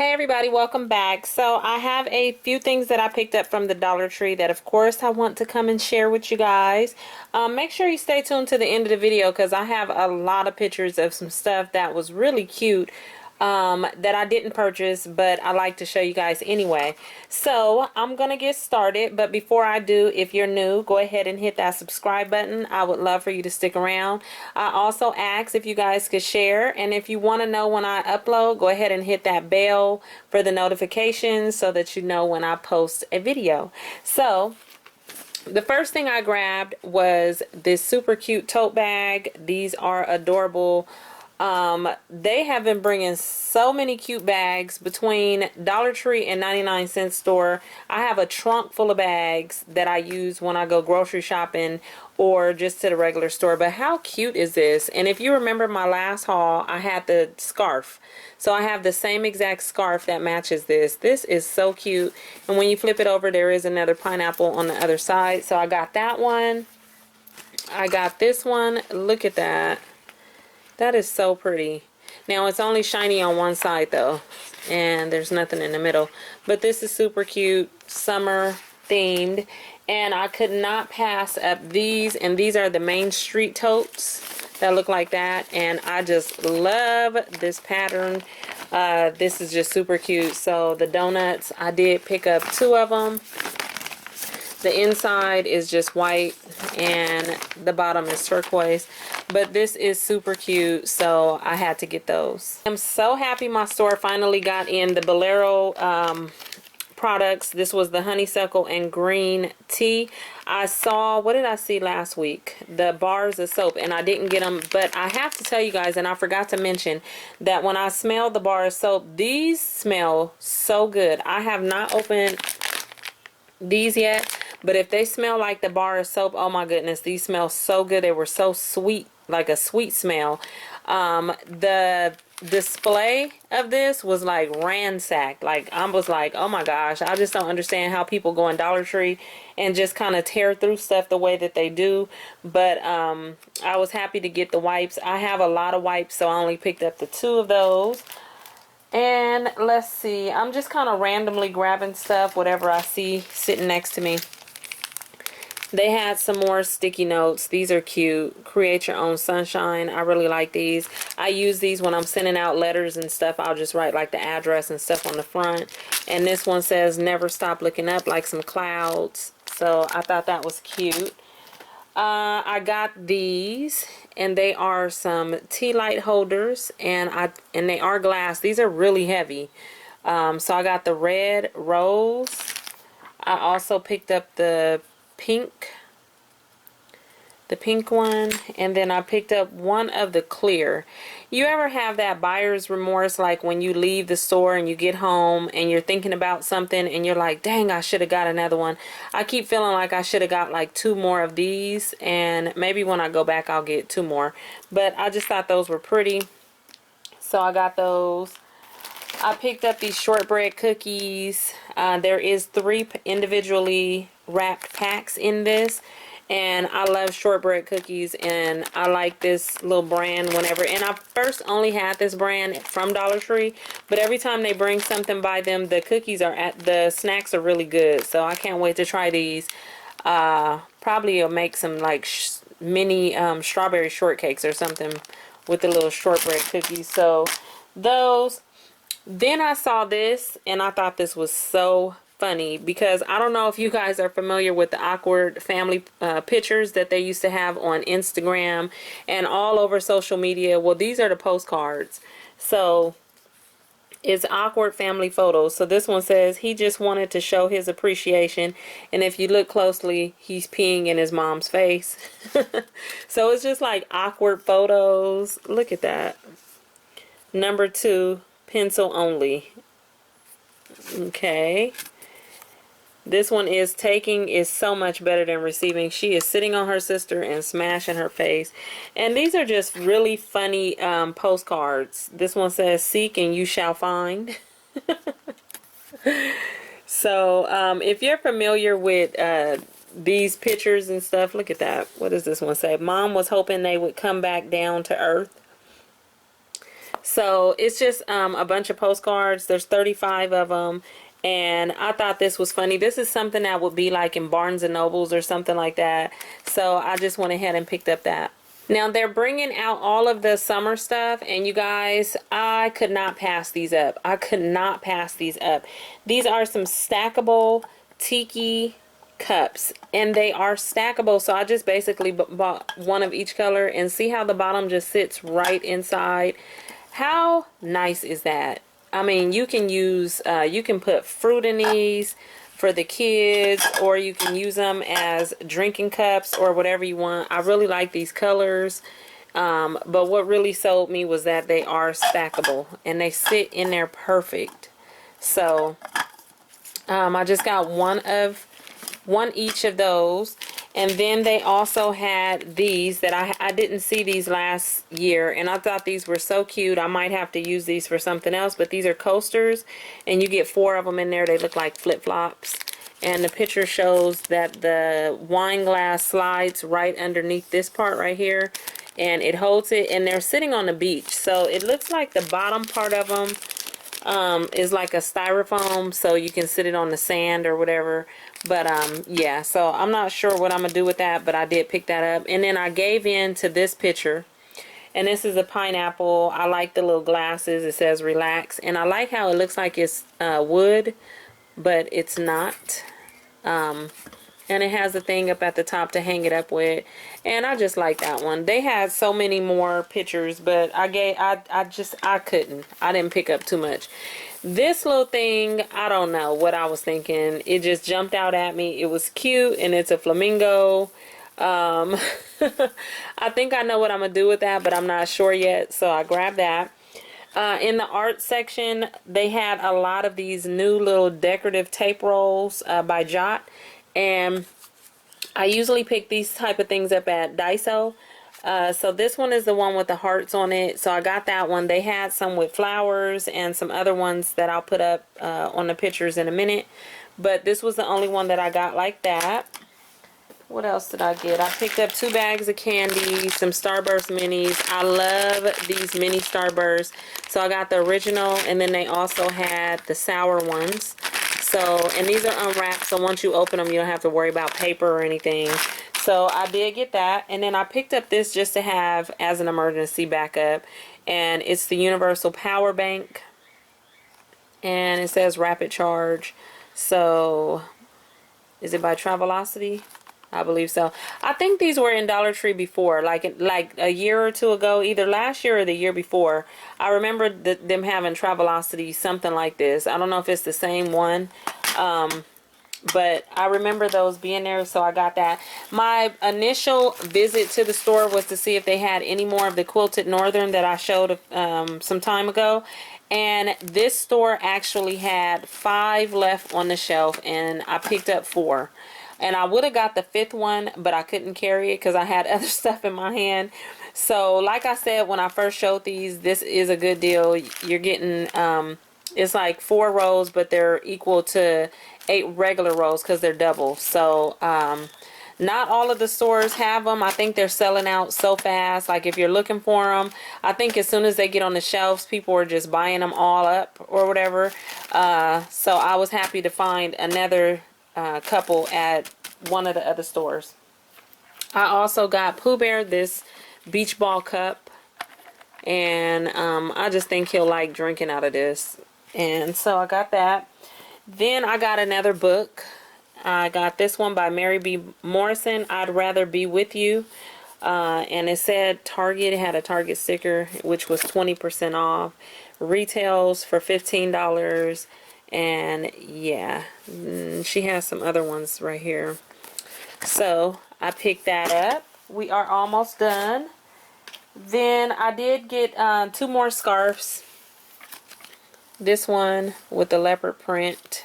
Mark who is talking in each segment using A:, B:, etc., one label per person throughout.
A: Hey everybody, welcome back. So I have a few things that I picked up from the Dollar Tree that of course I want to come and share with you guys. Make sure you stay tuned to the end of the video because I have a lot of pictures of some stuff that was really cute that I didn't purchase, but I like to show you guys anyway. So I'm gonna get started, but before I do, if you're new, go ahead and hit that subscribe button. I would love for you to stick around. I also asked if you guys could share, and if you want to know when I upload, go ahead and hit that bell for the notifications so that you know when I post a video. So the first thing I grabbed was this super cute tote bag. These are adorable. They have been bringing so many cute bags between Dollar Tree and 99-cent store. I have a trunk full of bags that I use when I go grocery shopping or just to the regular store. But how cute is this? And if you remember my last haul, I had the scarf. So I have the same exact scarf that matches this. This is so cute. And when you flip it over, there is another pineapple on the other side. So I got that one. I got this one. Look at that. That is so pretty. Now it's only shiny on one side though, and there's nothing in the middle. But this is super cute, summer themed, and I could not pass up these. And these are the Main Street totes that look like that, and I just love this pattern. This is just super cute. So the donuts, I did pick up 2 of them. The inside is just white and the bottom is turquoise, but this is super cute, so I had to get those. I'm so happy my store finally got in the Bolero products. This was the honeysuckle and green tea. I saw, what did I see last week? The bars of soap, and I didn't get them, but I have to tell you guys, and I forgot to mention, that when I smelled the bar of soap, these smell so good. I have not opened these yet, but if they smell like the bar of soap, oh my goodness, these smell so good. They were so sweet, like a sweet smell. The display of this was like ransacked. Like I was like, oh my gosh, I just don't understand how people go in Dollar Tree and just kind of tear through stuff the way that they do. But I was happy to get the wipes. I have a lot of wipes, so I only picked up the 2 of those. And let's see, I'm just kind of randomly grabbing stuff, whatever I see sitting next to me. They had some more sticky notes. These are cute. Create your own sunshine. I really like these. I use these when I'm sending out letters and stuff. I'll just write like the address and stuff on the front. And this one says never stop looking up, like some clouds. So I thought that was cute. I got these, and they are some tea light holders, and they are glass. These are really heavy. So I got the red rose. I also picked up the pink one, and then I picked up one of the clear. You ever have that buyer's remorse, like when you leave the store and you get home and you're thinking about something and you're like, dang, I should have got another one. I keep feeling like I should have got like 2 more of these, and maybe when I go back I'll get 2 more, but I just thought those were pretty, so I got those. I picked up these shortbread cookies. There is 3 individually wrapped packs in this, and I love shortbread cookies, and I like this little brand whenever. And I first only had this brand from Dollar Tree, but every time they bring something by them, the snacks are really good. So I can't wait to try these. Probably I'll make some like mini strawberry shortcakes or something with the little shortbread cookies. So those. Then I saw this, and I thought this was so funny, because I don't know if you guys are familiar with the awkward family pictures that they used to have on Instagram and all over social media. Well, these are the postcards. So it's awkward family photos. So this one says he just wanted to show his appreciation, and if you look closely, he's peeing in his mom's face. So it's just like awkward photos. Look at that. Number 2, pencil only. Okay. This one is taking is so much better than receiving. She is sitting on her sister and smashing her face. And these are just really funny postcards. This one says, seek and you shall find. So if you're familiar with these pictures and stuff, look at that. What does this one say? Mom was hoping they would come back down to earth. So it's just a bunch of postcards. There's 35 of them. And I thought this was funny. This is something that would be like in Barnes and Nobles or something like that. So I just went ahead and picked up that. Now they're bringing out all of the summer stuff, and you guys, I could not pass these up. I could not pass these up. These are some stackable tiki cups, and they are stackable. So I just basically bought one of each color, and see how the bottom just sits right inside. How nice is that? I mean, you can use, you can put fruit in these for the kids, or you can use them as drinking cups or whatever you want. I really like these colors, but what really sold me was that they are stackable and they sit in there perfect. So I just got one each of those. And then they also had these that I didn't see these last year, and I thought these were so cute. I might have to use these for something else, but these are coasters, and you get 4 of them in there. They look like flip-flops, and the picture shows that the wine glass slides right underneath this part right here, and it holds it, and they're sitting on the beach. So it looks like the bottom part of them is like a styrofoam, so you can sit it on the sand or whatever. But yeah, so I'm not sure what I'm gonna do with that, but I did pick that up. And then I gave in to this picture, and this is a pineapple. I like the little glasses. It says relax, and I like how it looks like it's wood, but it's not. And it has a thing up at the top to hang it up with, and I just like that one. They had so many more pictures, but I couldn't. I didn't pick up too much. This little thing, I don't know what I was thinking. It just jumped out at me. It was cute, and it's a flamingo. I think I know what I'm gonna do with that, but I'm not sure yet, so I grabbed that. In the art section, they had a lot of these new little decorative tape rolls by Jot, and I usually pick these type of things up at Daiso. So this one is the one with the hearts on it, so I got that one. They had some with flowers and some other ones that I'll put up on the pictures in a minute, but this was the only one that I got like that. What else did I get? I picked up 2 bags of candy, some Starburst minis. I love these mini Starbursts. So I got the original, and then they also had the sour ones. So, and these are unwrapped, so once you open them, you don't have to worry about paper or anything. So I did get that, and then I picked up this just to have as an emergency backup, and it's the Universal Power Bank, and it says rapid charge. So, is it by Travelocity? I believe so. I think these were in Dollar Tree before, like a year or two ago, either last year or the year before. I remember them having Travelocity, something like this. I don't know if it's the same one, but I remember those being there, so I got that. My initial visit to the store was to see if they had any more of the Quilted Northern that I showed some time ago. And this store actually had 5 left on the shelf, and I picked up 4. And I would have got the 5th one, but I couldn't carry it because I had other stuff in my hand. So, like I said when I first showed these, this is a good deal. You're getting, it's like 4 rolls, but they're equal to 8 regular rolls because they're double. So, not all of the stores have them. I think they're selling out so fast. Like, if you're looking for them, I think as soon as they get on the shelves, people are just buying them all up or whatever. So, I was happy to find another couple at one of the other stores. I also got Pooh Bear this beach ball cup, and I just think he'll like drinking out of this, and so I got that. Then I got another book. I got this one by Mary B. Morrison, I'd Rather Be With You, and it said Target. It had a Target sticker, which was 20% off. Retails for $15. And yeah, she has some other ones right here. So I picked that up. We are almost done. Then I did get 2 more scarves. This one with the leopard print.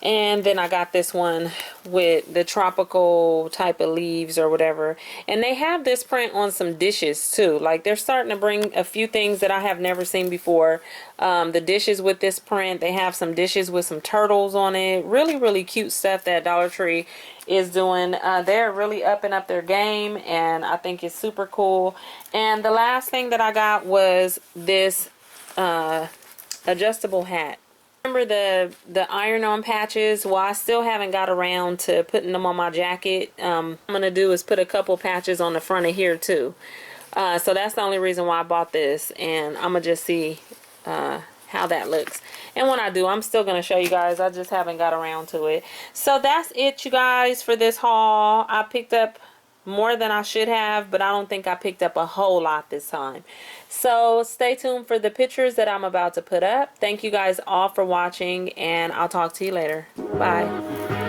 A: And then I got this one with the tropical type of leaves or whatever. And they have this print on some dishes too. Like they're starting to bring a few things that I have never seen before. The dishes with this print, they have some dishes with some turtles on it. Really, really cute stuff that Dollar Tree is doing. They're really upping up their game, and I think it's super cool. And the last thing that I got was this adjustable hat. Remember the iron-on patches? Well, I still haven't got around to putting them on my jacket. What I'm gonna do is put a couple patches on the front of here too. So that's the only reason why I bought this, and I'm gonna just see how that looks. And when I do, I'm still gonna show you guys. I just haven't got around to it. So that's it, you guys, for this haul. I picked up more than I should have, but I don't think I picked up a whole lot this time. So stay tuned for the pictures that I'm about to put up. Thank you guys all for watching, and I'll talk to you later. Bye.